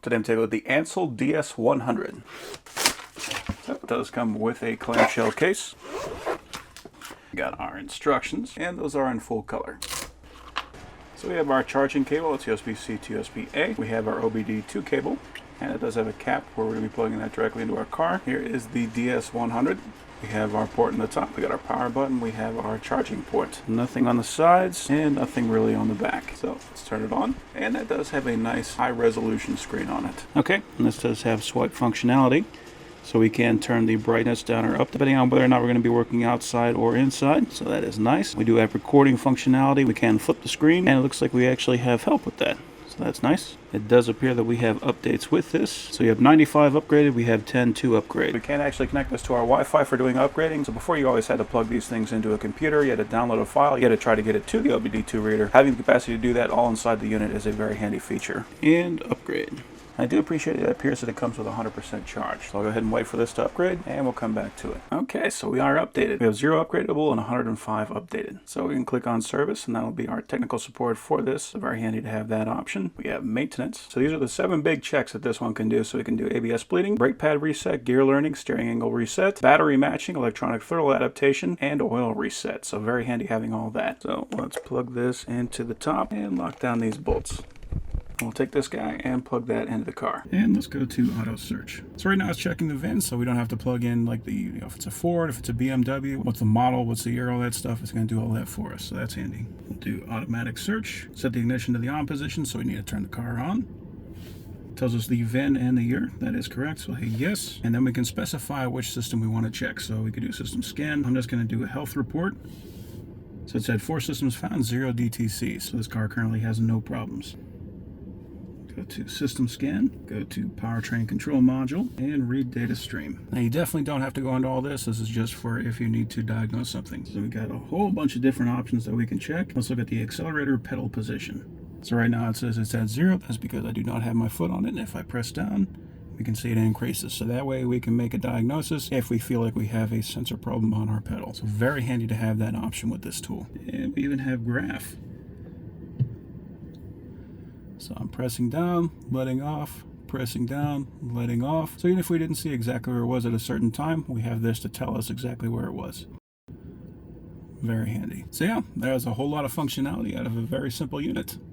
Today I'm taking a look at the ANCEL DS100. So it does come with a clamshell case. We got our instructions, and those are in full color. So we have our charging cable. It's USB-C to USB-A. We have our OBD2 cable, and it does have a cap where we're going to be plugging that directly into our car. Here is the DS100. We have our port in the top, we got our power button, we have our charging port. Nothing on the sides and nothing really on the back. So let's turn it on. And that does have a nice high resolution screen on it. Okay, and this does have swipe functionality. So we can turn the brightness down or up depending on whether or not we're going to be working outside or inside. So that is nice. We do have recording functionality. We can flip the screen, and it looks like we actually have help with that. So that's nice. It does appear that we have updates with this. So you have 95 upgraded, we have 10 to upgrade. We can actually connect this to our Wi-Fi for doing upgrading. So before, you always had to plug these things into a computer, you had to download a file, you had to try to get it to the OBD2 reader. Having the capacity to do that all inside the unit is a very handy feature. And upgrade. I do appreciate it appears that it comes with 100% charge. So I'll go ahead and wait for this to upgrade, and we'll come back to it. Okay, so we are updated. We have 0 upgradable and 105 updated. So we can click on service, and that'll be our technical support for this. So very handy to have that option. We have maintenance. So these are the 7 big checks that this one can do. So we can do ABS bleeding, brake pad reset, gear learning, steering angle reset, battery matching, electronic thermal adaptation, and oil reset. So very handy having all that. So let's plug this into the top and lock down these bolts. We'll take this guy and plug that into the car. And let's go to auto search. So right now it's checking the VIN, so we don't have to plug in like the, if it's a Ford, if it's a BMW, what's the model, what's the year, all that stuff. It's going to do all that for us, so that's handy. We'll do automatic search. Set the ignition to the on position, so we need to turn the car on. Tells us the VIN and the year. That is correct, so hit yes. And then we can specify which system we want to check. So we could do system scan. I'm just going to do a health report. So it said 4 systems found, 0 DTC. So this car currently has no problems. Go to system scan, go to powertrain control module, and read data stream. Now you definitely don't have to go into all this. This is just for if you need to diagnose something. So we got a whole bunch of different options that we can check. Let's look at the accelerator pedal position. So right now it says it's at 0. That's because I do not have my foot on it. And if I press down, we can see it increases. So that way we can make a diagnosis if we feel like we have a sensor problem on our pedal. So very handy to have that option with this tool. And we even have graph. So I'm pressing down, letting off, pressing down, letting off. So even if we didn't see exactly where it was at a certain time, we have this to tell us exactly where it was. Very handy. So yeah, there's a whole lot of functionality out of a very simple unit.